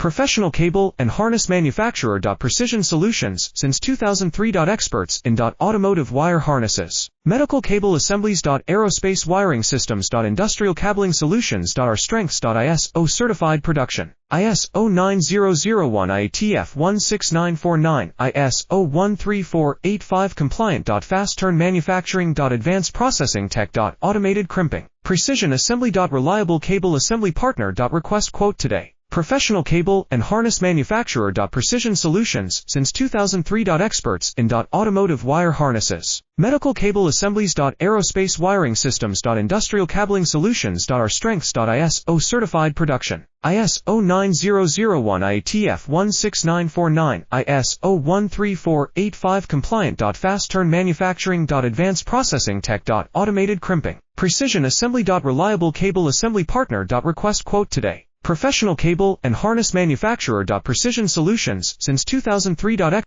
Professional cable and harness manufacturer. Precision solutions since 2003. Experts in automotive wire harnesses, medical cable assemblies. Aerospace wiring systems. Industrial cabling solutions. Our strengths. ISO certified production. ISO 9001 IATF 16949, ISO 13485 compliant. Fast turn manufacturing. Advanced processing tech. Automated crimping, precision assembly. Reliable cable assembly partner. Request quote today. Professional cable and harness manufacturer. Precision solutions since 2003. Experts in automotive wire harnesses, medical cable assemblies. Aerospace wiring systems. Industrial cabling solutions. Our strengths. ISO certified production. ISO 9001 IATF 16949, ISO 13485 compliant. Fast turn manufacturing. Advanced processing tech. Automated crimping, precision assembly. Reliable cable assembly partner. Request quote today. Professional cable and harness manufacturer. Precision solutions since 2003.